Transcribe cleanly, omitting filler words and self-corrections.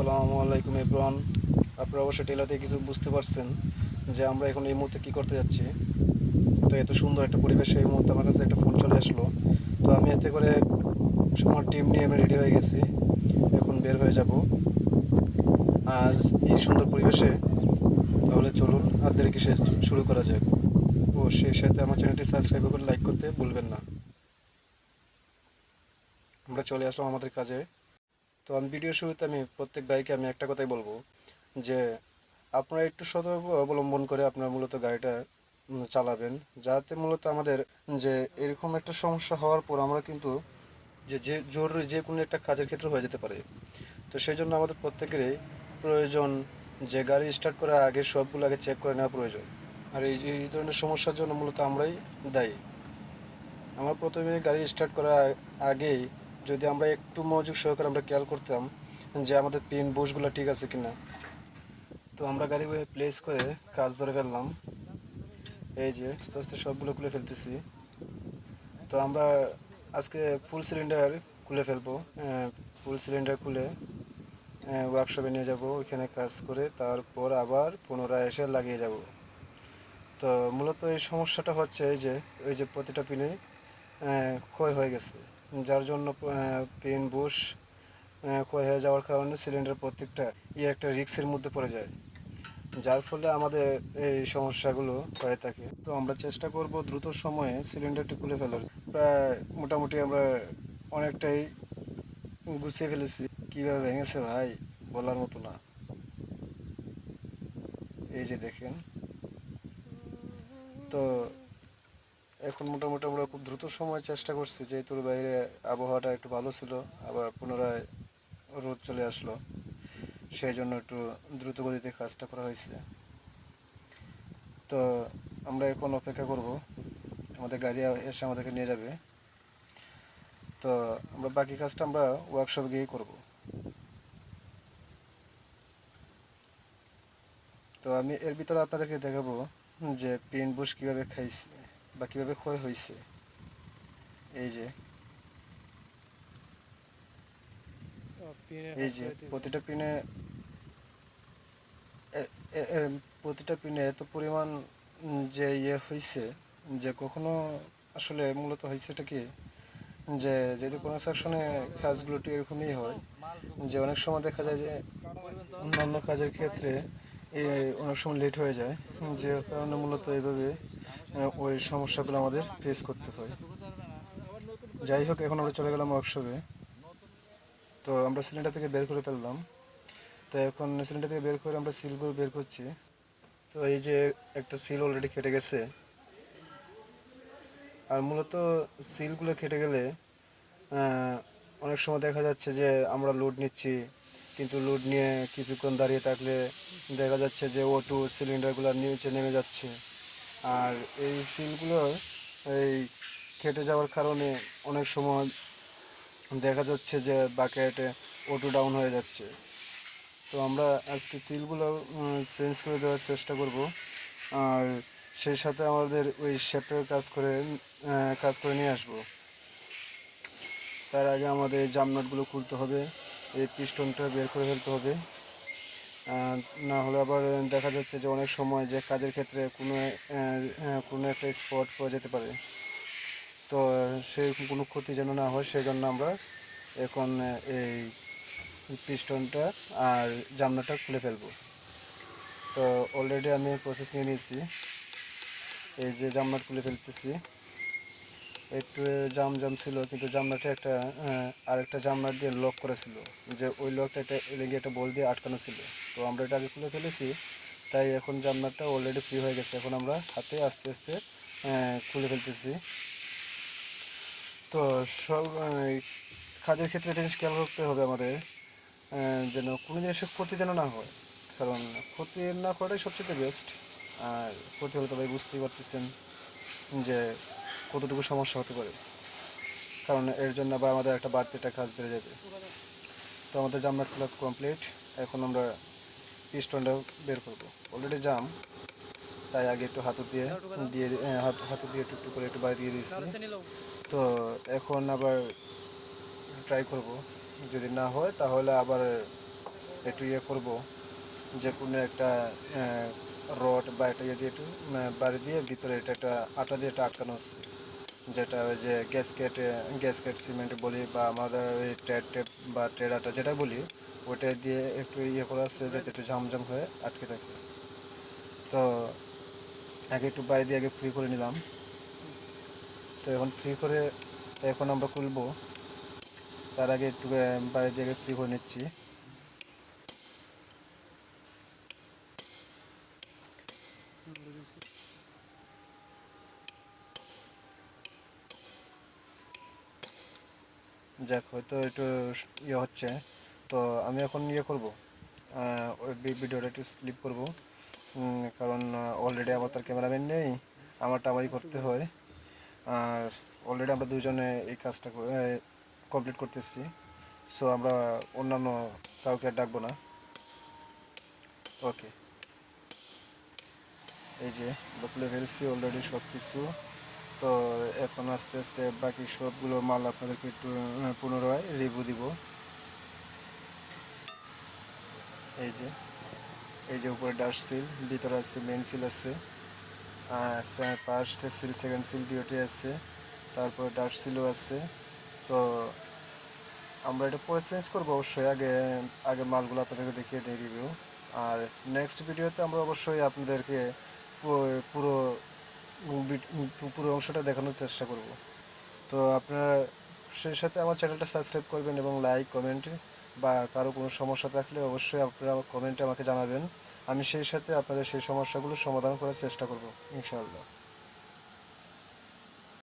আসসালামু আলাইকুম এভরিওয়ান। আপনারা অবশ্যই টেলাতে কিছু বুঝতে পারছেন যে আমরা এখন এই মুহূর্তে কী করতে যাচ্ছি। তো এত সুন্দর একটা পরিবেশে এই মুহূর্তে আমার কাছে একটা ফোন চলে আসলো। তো আমি এতে করে আমার টিম নিয়ে আমি রেডি হয়ে গেছি, এখন বের হয়ে যাব আজ এই সুন্দর পরিবেশে। তাহলে চলুন আর দেরি কিসে, শুরু করা যাক। ও সেই সাথে আমার চ্যানেলটি সাবস্ক্রাইব করে লাইক করতে ভুলবেন না। আমরা চলে আসলাম আমাদের কাজে। তো আমি ভিডিও শুরুতে আমি প্রত্যেক বাইকে আমি একটা কথাই বলবো যে আপনারা একটু সতর্ক অবলম্বন করে আপনারা মূলত গাড়িটা চালাবেন, যাতে মূলত আমাদের যে এরকম একটা সমস্যা হওয়ার পর আমরা কিন্তু যে জরুরি যে কোনো একটা কাজের ক্ষেত্রে হয়ে যেতে পারে। তো সেই জন্য আমাদের প্রত্যেকেরই প্রয়োজন যে গাড়ি স্টার্ট করার আগে সবগুলো আগে চেক করে নেওয়া প্রয়োজন। আর এই ধরনের সমস্যার জন্য মূলত আমরাই দায়ী। আমরা প্রথমে গাড়ি স্টার্ট করার আগেই যদি আমরা একটু মনোযোগ সহকারে আমরা খেয়াল করতাম যে আমাদের পিন বুশগুলো ঠিক আছে কিনা। তো আমরা গাড়ি প্লেস করে কাজ ধরে ফেললাম। এই যে আস্তে আস্তে সবগুলো খুলে ফেলতেছি। তো আমরা আজকে ফুল সিলিন্ডার খুলে ফেলবো। ফুল সিলিন্ডার খুলে ওয়ার্কশপে নিয়ে যাব, ওইখানে কাজ করে তারপর আবার পুনরায় এসে লাগিয়ে যাব। তো মূলত এই সমস্যাটা হচ্ছে এই যে ওই যে প্রতিটা পিনে ক্ষয় হয়ে গেছে, যার জন্য পিন বুশ ক্ষয় হয়ে যাওয়ার কারণে সিলিন্ডার প্রত্যেকটা একটা রিস্কের মধ্যে পড়ে যায়, যার ফলে আমাদের এই সমস্যাগুলো হয়ে থাকে। তো আমরা চেষ্টা করব দ্রুত সময়ে সিলিন্ডারটি খুলে ফেলার। প্রায় মোটামুটি আমরা অনেকটাই গুছিয়ে ফেলেছি। কীভাবে ভেঙেছে ভাই, বলার মতো না। এই যে দেখেন। তো এখন মোটামুটি আমরা খুব দ্রুত সময় চেষ্টা করছি, যেহেতু বাইরে আবহাওয়াটা একটু ভালো ছিল, আবার পুনরায় রোদ চলে আসলো, সেই জন্য একটু দ্রুত গতিতে কাজটা করা হয়েছে। তো আমরা এখন অপেক্ষা করব, আমাদের গাড়ি এসে আমাদেরকে নিয়ে যাবে। তো আমরা বাকি কাজটা আমরা ওয়ার্কশপে গিয়েই করব। তো আমি এর ভিতরে আপনাদেরকে দেখাবো যে পিন বুশ কীভাবে খাইছে বা কীভাবে ক্ষয় হয়েছে। এই যে এই যে প্রতিটা পিনে এত পরিমাণ যে হয়েছে, যে কখনো আসলে মূলত হয়েছে এটা কি, যে যদি কনস্ট্রাকশনে কাজগুলো একটু এরকমই হয়, যে অনেক সময় দেখা যায় যে অন্যান্য কাজের ক্ষেত্রে অনেক সময় লেট হয়ে যায়, যে কারণে মূলত এইভাবে ওই সমস্যাগুলো আমাদের ফেস করতে হয়। যাই হোক, এখন আমরা চলে গেলাম ওয়ার্কশপে। তো আমরা সিলিন্ডার থেকে বের করে ফেললাম। তো এখন সিলিন্ডার থেকে বের করে আমরা সিলগুলো বের করছি। তো এই যে একটা সিল অলরেডি কেটে গেছে। আর মূলত সিলগুলো কেটে গেলে অনেক সময় দেখা যাচ্ছে যে আমরা লোড নিচ্ছি, কিন্তু লোড নিয়ে কিছুক্ষণ দাঁড়িয়ে থাকলে দেখা যাচ্ছে যে O2 সিলিন্ডারগুলো নিচে নেমে যাচ্ছে। আর এই সিলগুলো এই কেটে যাওয়ার কারণে অনেক সময় দেখা যাচ্ছে যে বাকেটে O2 ডাউন হয়ে যাচ্ছে। তো আমরা আজকে সিলগুলো চেঞ্জ করে দেওয়ার চেষ্টা করব। আর সেই সাথে আমাদের ওই শেপের কাজ করে নিয়ে আসবো। তার আগে আমাদের এই জামনাটগুলো খুলতে হবে, এই পিস্টনটা বের করে ফেলতে হবে। না হলে আবার দেখা যাচ্ছে যে অনেক সময় যে কাজের ক্ষেত্রে কোনো একটা স্পট পড়ে যেতে পারে। তো সেই কোনো ক্ষতি যেন না হয়, সেই জন্য আমরা এখন এই পিস্টনটা আর জামনাটা খুলে ফেলবো। তো অলরেডি আমি প্রসেস নিয়ে নিয়েছি। এই যে জামনাট খুলে ফেলতেছি। একটু জাম ছিল, কিন্তু জামনাটা একটা আরেকটা জামনাট দিয়ে লক করেছিল, যে ওই লকটা লেগে একটা বল দিয়ে আটকানো ছিল। তো আমরা এটা আগে খুলে ফেলেছি, তাই এখন জামনাটটা অলরেডি ফ্রি হয়ে গেছে। এখন আমরা হাতে আস্তে আস্তে খুলে ফেলতেছি। তো সব কাজের ক্ষেত্রে এটা জিনিস খেয়াল রাখতে হবে আমাদের, যেন কোনো জিনিসের ক্ষতি যেন না হয়, কারণ ক্ষতি না করাটাই সবচেয়ে বেস্ট। আর ক্ষতি হলে তো ভাই বুঝতেই পারতেছেন যে কতটুকু সমস্যা হতে পারে, কারণ এর জন্য আবার আমাদের একটা বাড়তি একটা কাজ বেড়ে যাবে। তো আমাদের জামনাট খোলা কমপ্লিট। এখন আমরা পিস্টনটা বের করবো। অলরেডি জাম, তাই আগে একটু হাতু দিয়ে দিয়ে হাতু দিয়ে একটু করে একটু বাইরে দিয়ে দিয়েছি। তো এখন আবার ট্রাই করব, যদি না হয় তাহলে আবার একটু ইয়ে করব, যে কোনো একটা রড বা এটা ইয়ে দিয়ে একটু বাড়ি দিয়ে ভিতরে এটা একটা আটা দিয়ে এটা আটকানো হচ্ছে, যেটা ওই যে গ্যাসকেট সিমেন্ট বলি বা আমাদের ওই ট্রেড টেপ বা ট্রেড আটা যেটা বলি, ওটা দিয়ে একটু ইয়ে করা আছে যাতে একটু ঝামঝাম হয়ে আটকে থাকে। তো আগে একটু বাইরে দিয়ে আগে ফ্রি করে নিলাম। তো এখন ফ্রি করে এখন আমরা খুলবো, তার আগে একটু বাইরে দিয়ে আগে ফ্রি করে নিচ্ছি। যাক, হয়তো একটু ইয়ে হচ্ছে। তো আমি এখন ইয়ে করবো, ওই ভিডিওটা একটু স্লিপ করবো, কারণ অলরেডি আমার তার ক্যামেরাম্যান নেই, আমারটা আমারই করতে হয়। আর অলরেডি আমরা দুজনে এই কাজটা কমপ্লিট করতেছি, সো আমরা অন্যান্য কাউকে আর ডাকবো না। ওকে, এই যে আমরা খুলে ফেলছি অলরেডি সব কিছু। তো এখন আস্তে আস্তে বাকি সবগুলো মাল আপনাদেরকে একটু পুনরায় রিভিউ দিব। এই যে এই যে উপরে ডাস্ট সিল, ভিতরে আছে মেন সিল আছে, first seal, second seal DOT আছে, তারপর ডাস্ট সিলও আছে। তো আমরা এটা পরে চেঞ্জ করবো অবশ্যই, আগে আগে মালগুলো আপনাদেরকে দেখিয়ে দিই রিভিউ। আর নেক্সট ভিডিওতে আমরা অবশ্যই আপনাদেরকে পুরো পুরো অংশটা দেখানোর চেষ্টা করব। তো আপনারা সেই সাথে আমার চ্যানেলটা সাবস্ক্রাইব করবেন এবং লাইক কমেন্ট বা কারো কোনো সমস্যা থাকলে অবশ্যই আপনারা কমেন্টে আমাকে জানাবেন। আমি সেই সাথে আপনাদের সেই সমস্যাগুলো সমাধান করার চেষ্টা করব ইনশাআল্লাহ।